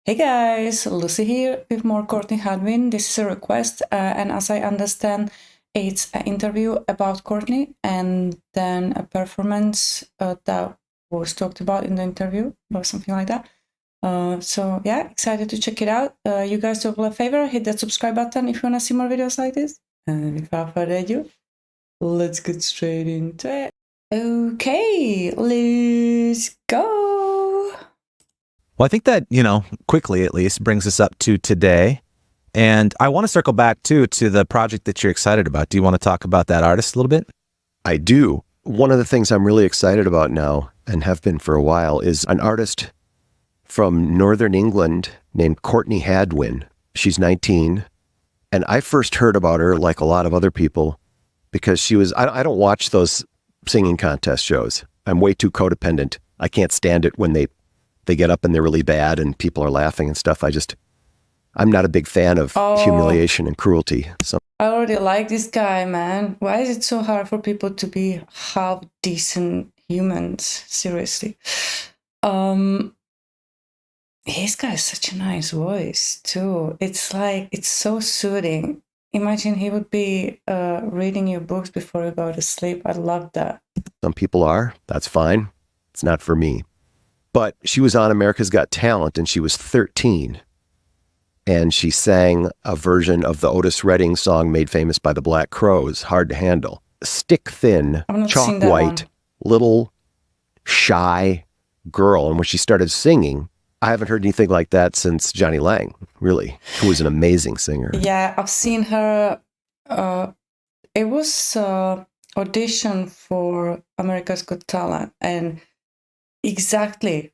Hey guys, Lucy here with more Courtney Hadwin. This is a request, and as I understand, it's an interview about Courtney and then a performance that was talked about in the interview or something like that. So yeah, excited to check it out. You guys do a favor, hit that subscribe button if you want to see more videos like this. And without further ado, let's get straight into it. Okay, let's go. Well, I think that, quickly at least brings us up to today. And I want to circle back too to the project that you're excited about. Do you want to talk about that artist a little bit? I do. One of the things I'm really excited about now, and have been for a while, is an artist from Northern England named Courtney Hadwin. She's 19. And I first heard about her, like a lot of other people, because she was, I don't watch those singing contest shows. I'm way too codependent. I can't stand it when they get up and they're really bad and people are laughing and stuff. I'm not a big fan of humiliation and cruelty. So I already like this guy, man. Why is it so hard for people to be half decent humans? Seriously. His guy has such a nice voice too. It's like, it's so soothing. Imagine he would be reading your books before you go to sleep. I love that. some people are, that's fine. It's not for me. But she was on America's Got Talent and she was 13. And she sang a version of the Otis Redding song made famous by the Black Crowes, Hard to Handle. Stick thin, chalk white, little shy girl. And when she started singing, I haven't heard anything like that since Johnny Lang, really, who was an amazing singer. Yeah, I've seen her. It was audition for America's Got Talent, and exactly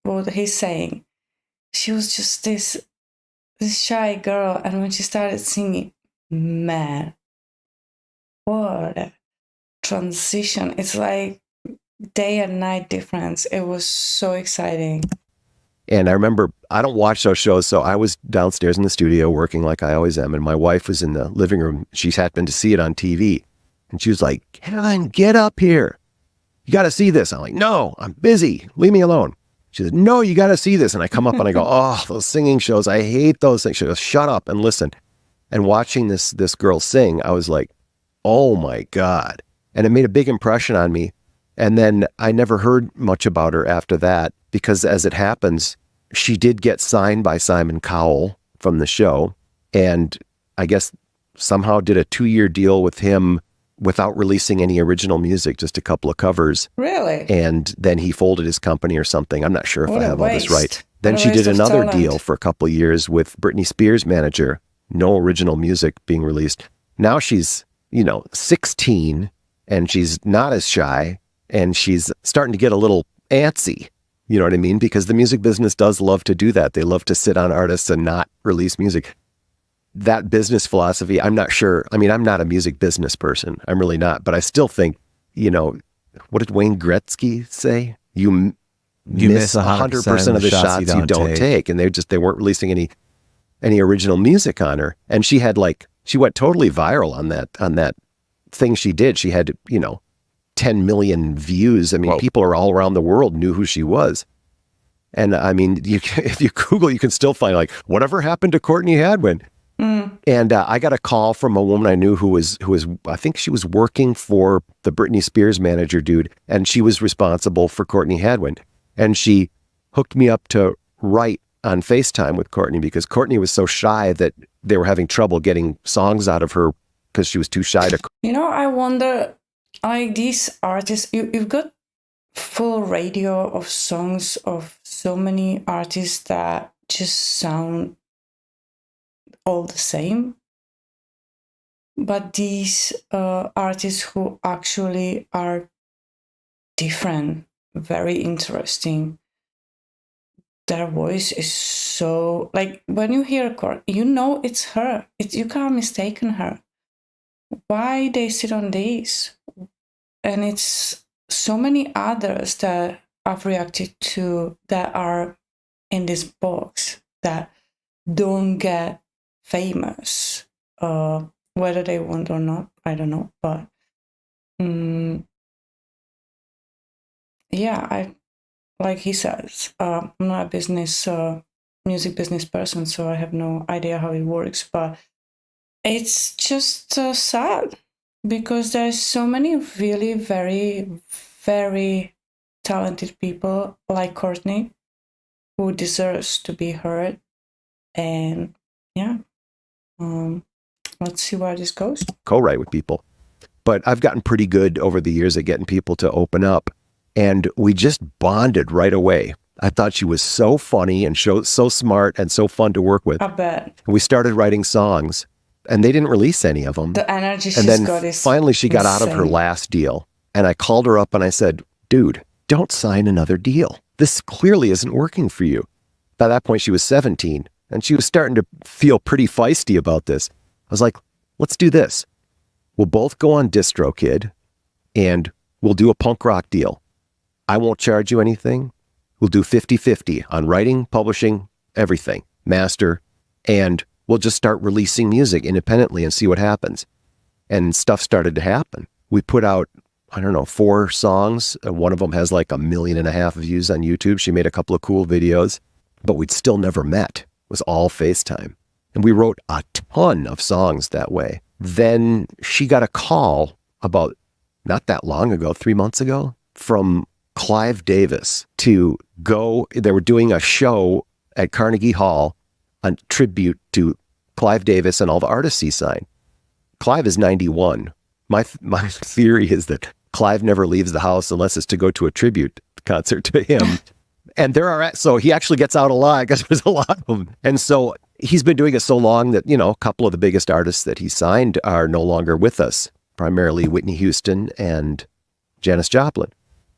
what he's saying. She was just this shy girl, and when she started singing, man, what a transition. It's like day and night difference. It was so exciting. And I remember, I don't watch those shows, so I was downstairs in the studio working like I always am, and my wife was in the living room. She happened to see it on TV, and she was like, "Kevin, get up here. You got to see this." I'm like, "No, I'm busy. Leave me alone." She said, "No, you got to see this." And I come up and I go, "Oh, those singing shows. I hate those things." She goes, "Shut up and listen." And watching this girl sing, I was like, "Oh my God." And it made a big impression on me. And then I never heard much about her after that because, as it happens, she did get signed by Simon Cowell from the show. And I guess somehow did a 2-year deal with him without releasing any original music, just a couple of covers. Really? And then he folded his company or something. I'm not sure if What I a have all this right. waste. Then What a she waste did of another talent. deal for a couple of years with Britney Spears' manager. No original music being released. Now she's, 16 and she's not as shy and she's starting to get a little antsy. You know what I mean? Because the music business does love to do that. They love to sit on artists and not release music. That business philosophy, I'm not sure. I mean, I'm not a music business person. I'm really not. But I still think, what did Wayne Gretzky say? You miss 100% of the shots you don't take. And they weren't releasing any original music on her. And she went totally viral on that thing she did. She had, 10 million views. I mean, people all around the world knew who she was. And I mean, if you Google, you can still find like, whatever happened to Courtney Hadwin? And I got a call from a woman I knew who was, I think she was working for the Britney Spears manager dude, and she was responsible for Courtney Hadwin. And she hooked me up to write on FaceTime with Courtney because Courtney was so shy that they were having trouble getting songs out of her because she was too shy to. I wonder, like these artists, you've got full radio of songs of so many artists that just sound all the same. But these artists who actually are different, very interesting. Their voice is so, like, when you hear it's her. You can't mistaken her. Why they sit on these? And it's so many others that I've reacted to that are in this box that don't get famous, whether they want or not, I don't know. But yeah, like he says, I'm not a music business person, so I have no idea how it works, but it's just sad because there's so many really very, very talented people like Courtney who deserves to be heard. And yeah, let's see where this goes. Co-write with people. But I've gotten pretty good over the years at getting people to open up. And we just bonded right away. I thought she was so funny and so smart and so fun to work with. I bet. We started writing songs, and they didn't release any of them. The energy she's and then got is finally she got out of her insane. last deal. And I called her up and I said, dude, don't sign another deal. This clearly isn't working for you. By that point, she was 17, and she was starting to feel pretty feisty about this. I was like, let's do this. We'll both go on DistroKid, and we'll do a punk rock deal. I won't charge you anything. We'll do 50-50 on writing, publishing, everything, master, and we'll just start releasing music independently and see what happens. And stuff started to happen. We put out, 4 songs. One of them has like 1.5 million views on YouTube. She made a couple of cool videos, but we'd still never met. It was all FaceTime. And we wrote a ton of songs that way. Then she got a call about not that long ago, 3 months ago, from Clive Davis to go. They were doing a show at Carnegie Hall, a tribute to Clive Davis and all the artists he signed. Clive is 91. My theory is that Clive never leaves the house unless it's to go to a tribute concert to him. And so he actually gets out a lot because there's a lot of them. And so he's been doing it so long that, a couple of the biggest artists that he signed are no longer with us, primarily Whitney Houston and Janis Joplin.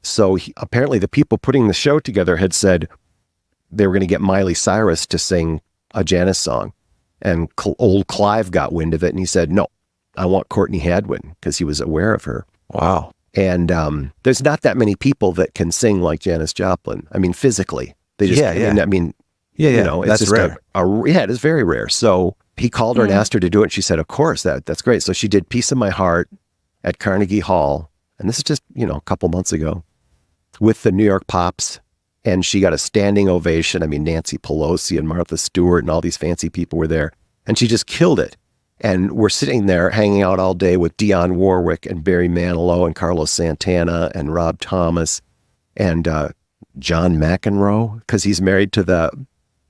So apparently the people putting the show together had said they were going to get Miley Cyrus to sing a Janis song. And old Clive got wind of it and he said, no, I want Courtney Hadwin, because he was aware of her. Wow. And there's not that many people that can sing like Janis Joplin. I mean, physically. They just, Yeah. it's That's just rare. it is very rare. So he called her and asked her to do it. And she said, of course, that's great. So she did Piece of My Heart at Carnegie Hall. And this is just, a couple months ago with the New York Pops. And she got a standing ovation. I mean, Nancy Pelosi and Martha Stewart and all these fancy people were there. And she just killed it. And we're sitting there hanging out all day with Dionne Warwick and Barry Manilow and Carlos Santana and Rob Thomas and John McEnroe, because he's married to the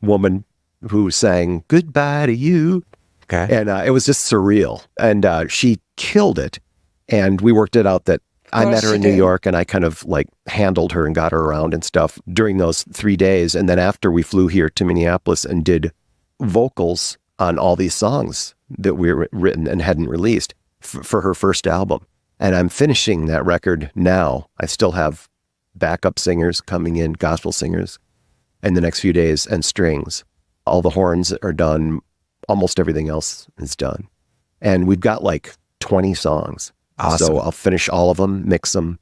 woman who sang Goodbye to You. Okay. And it was just surreal. And she killed it. And we worked it out that I met her in New York and I kind of like handled her and got her around and stuff during those 3 days. And then after we flew here to Minneapolis and did vocals on all these songs that we were written and hadn't released for her first album. And I'm finishing that record now. I still have backup singers coming in, gospel singers, in the next few days, and strings. All the horns are done. Almost everything else is done. And we've got like 20 songs. Awesome. So I'll finish all of them, mix them.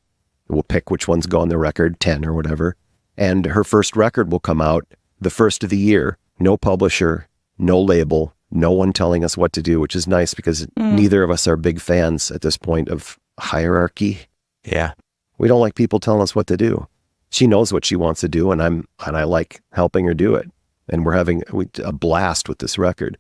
We'll pick which ones go on the record, 10 or whatever. And her first record will come out the first of the year. No publisher, no label, no one telling us what to do, which is nice because neither of us are big fans at this point of hierarchy. Yeah. We don't like people telling us what to do. She knows what she wants to do, and I like helping her do it. And we're having a blast with this record.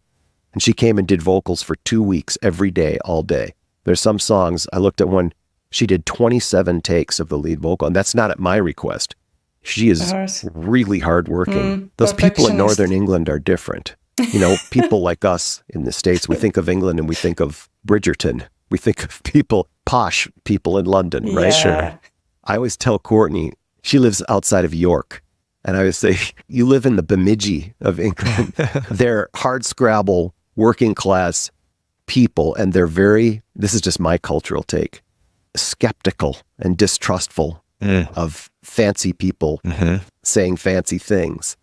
And she came and did vocals for 2 weeks, every day, all day. There's some songs, I looked at one, she did 27 takes of the lead vocal, and that's not at my request. She is really hardworking. Those people in Northern England are different. People like us in the States, we think of England and we think of Bridgerton. We think of posh people in London, right? Sure. I always tell Courtney, she lives outside of York. And I always say, you live in the Bemidji of England. They're hard scrabble, working class people. And they're this is just my cultural take, skeptical and distrustful of fancy people saying fancy things.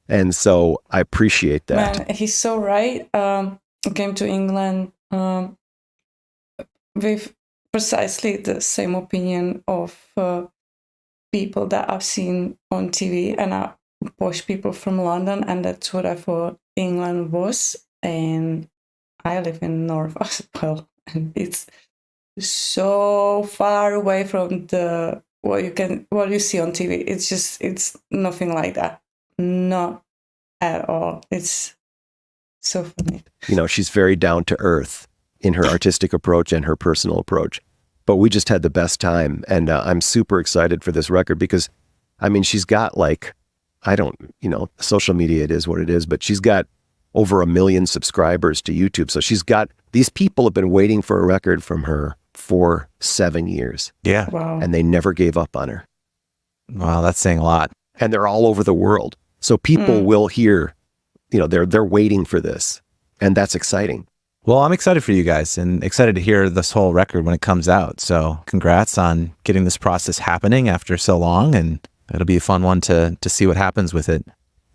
And so I appreciate that. Man, he's so right. I came to England with precisely the same opinion of people that I've seen on TV, and posh people from London, and that's what I thought England was. And I live in North as well, and it's so far away from the what you see on TV. It's nothing like that. Not at all. It's so funny. You know, she's very down to earth in her artistic approach and her personal approach. But we just had the best time, and I'm super excited for this record because, I mean, she's got like, social media, it is what it is, but she's got over 1 million subscribers to YouTube. So she's got, these people have been waiting for a record from her for 7 years. Yeah. Wow. And they never gave up on her. Wow, that's saying a lot. And they're all over the world. So people will hear, they're waiting for this. And that's exciting. Well, I'm excited for you guys and excited to hear this whole record when it comes out. So congrats on getting this process happening after so long. And it'll be a fun one to see what happens with it.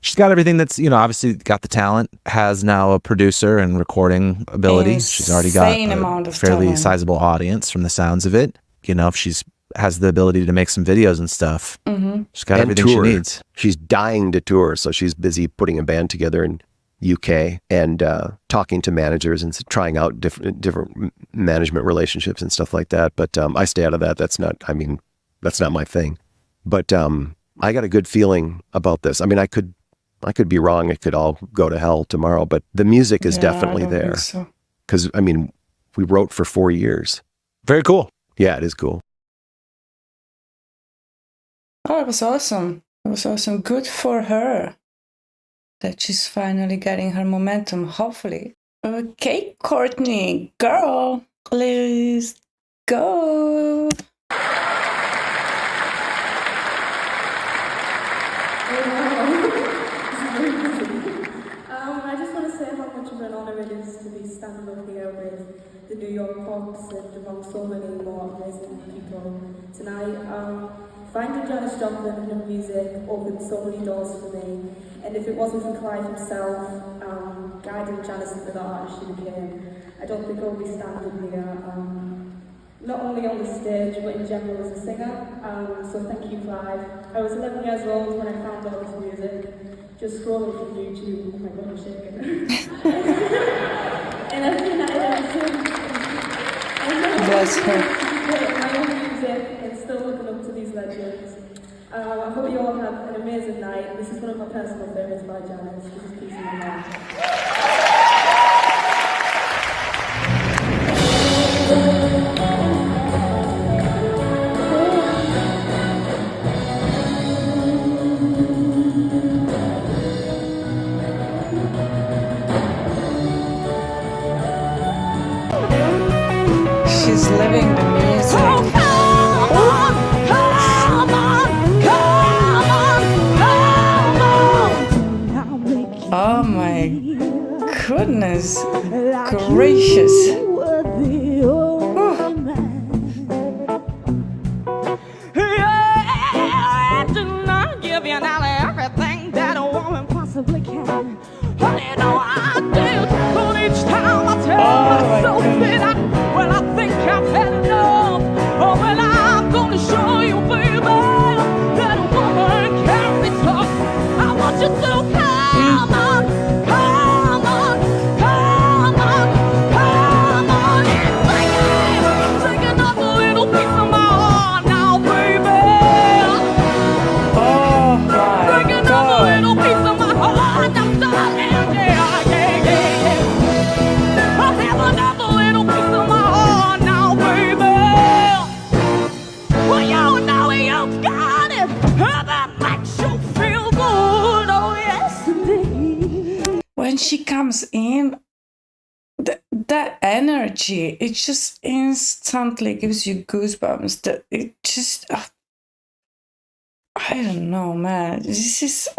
She's got everything that's, obviously got the talent, has now a producer and recording ability. She's already got a fairly sizable audience from the sounds of it. If she's has the ability to make some videos and stuff. Mm-hmm. She's got everything she needs. She's dying to tour, so she's busy putting a band together in UK and talking to managers and trying out different management relationships and stuff like that. But I stay out of that. That's not my thing. But I got a good feeling about this. I mean, I could be wrong. It could all go to hell tomorrow, but the music is definitely there. Because, we wrote for 4 years. Very cool. Yeah, it is cool. Oh, it was awesome. It was awesome. Good for her that she's finally getting her momentum, hopefully. Okay, Courtney, girl, let's go. I just want to say how much of an honor it is to be standing up here with the New York Pops and among so many more amazing people tonight. Finding Janis Joplin and her music opened so many doors for me, and if it wasn't for Clive himself guiding Janis into the artist she became, I don't think I would be standing here, not only on the stage but in general as a singer. So thank you, Clive. I was 11 years old when I found all this music. Just scrolling through YouTube, oh my god, I'm shaking. And I think Bless her. my own music and still looking up to these legends. I hope you all have an amazing night. This is one of my personal favourites by Janis. This is Peace in My Mind. She's living the music. Oh my goodness gracious. When she comes in, that energy, it just instantly gives you goosebumps. That it just, I don't know, man. This is,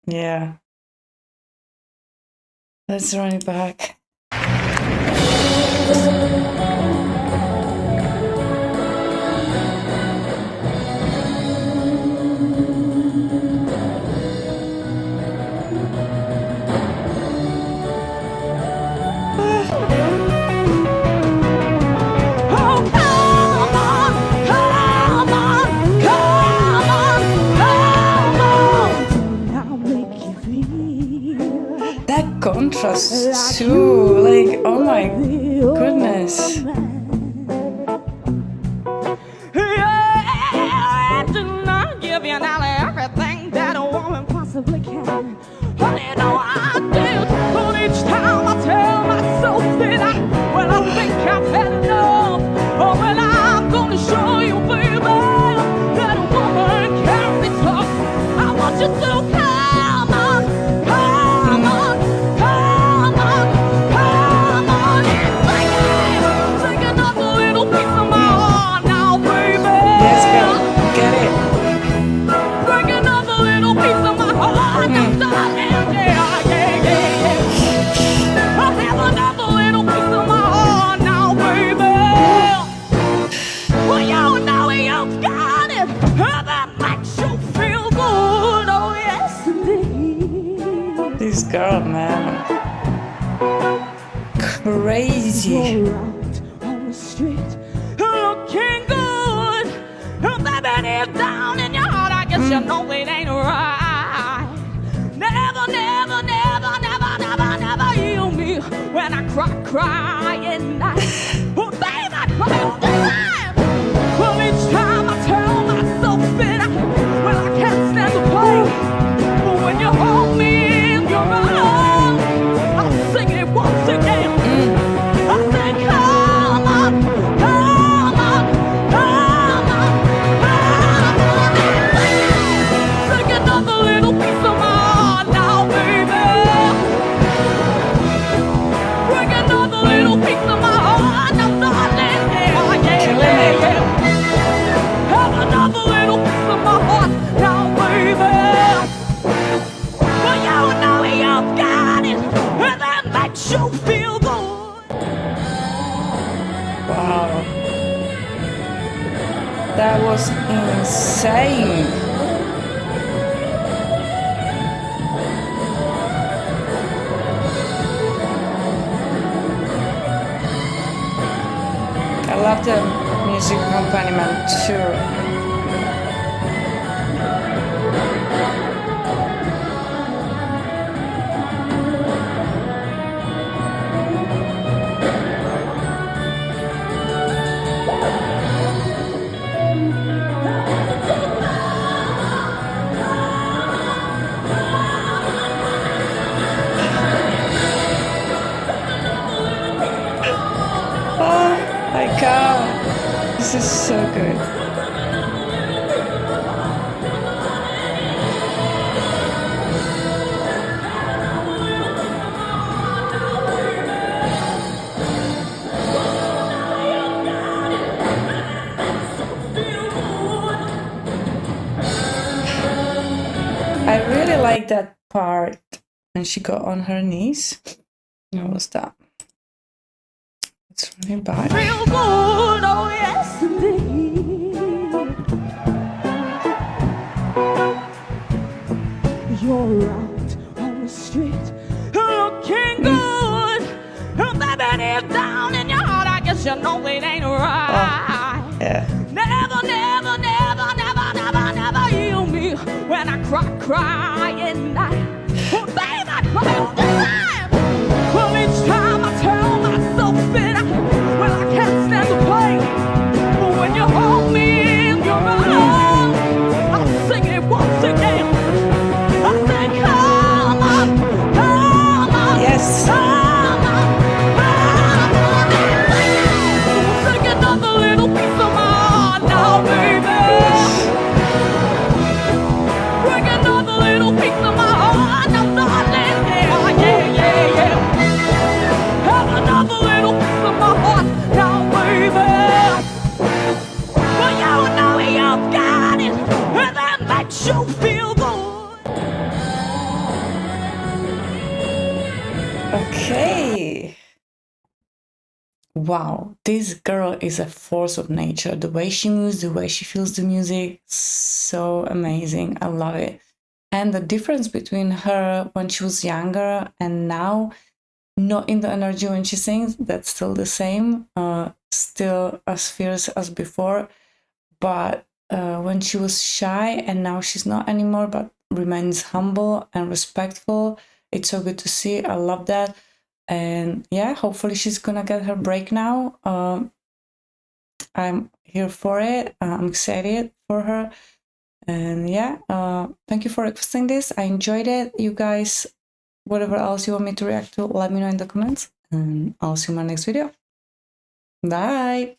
yeah. Let's run it back. Contrast too, like, oh my goodness. Yeah. Honey, no, I did. But each time I tell myself that I think I've had enough. Oh, well, I'm gonna show you, baby, that a woman can be tough. I want you to come on, come on, come on, come on, and take another little piece of my heart now, baby. Yes, girl. Get it. Break another little piece of my heart now, darling. Yeah, yeah, yeah, yeah. I have another little piece of my heart now, baby. Well, you know you've got it. That makes you feel good. Oh, yes, indeed. This girl, man. Crazy. You're out on the street looking good. Baby, deep down in your heart, I guess you know it ain't right. Never, never, never, never, never, never heal me when I cry at night. Oh, baby, I cry all the time. Well, each time I tell myself that I can't stand the pain. But when you hold me in your arms, I'll sing it once again. I say, come on, come on, come on, come on. Take another little piece of my heart now, baby. Break another little piece of my heart now, darling. Yeah, yeah, yeah, yeah. Have another little piece of my heart now, baby. Well, you know you've got it, and that makes you feel good. Wow. That was insane. I love the music accompaniment too. Oh my god, this is so good. I really like that part when she got on her knees. What was that? It's really bad. Feel good, oh yes indeed. You're out on the street looking good. Baby, deep down in your heart, I guess you know it ain't right. Yeah. Never, never, never, never, never, never heal me when I cry at night. Oh, babe, I cry all the time. Well, each time I tell myself that I can't stand the pain. But when you hold me in your arms, I'll sing it once again. I say, come on, come on, Yes. come on, come on. Take another little piece of my heart now, baby. Break another little piece of my heart now, darling. Yeah, yeah, yeah, yeah. Have another little piece of my heart now, baby. Well, you know you've got it, and that makes you feel good. Okay. Wow, this girl is a force of nature. The way she moves, the way she feels the music, so amazing. I love it. And the difference between her when she was younger and now, not in the energy when she sings, that's still the same, still as fierce as before. But when she was shy and now she's not anymore, but remains humble and respectful, it's so good to see. I love that. And yeah, hopefully she's gonna get her break now. I'm here for it. I'm excited for her. And yeah, thank you for requesting this. I enjoyed it. You guys, whatever else you want me to react to, let me know in the comments. And I'll see you in my next video. Bye!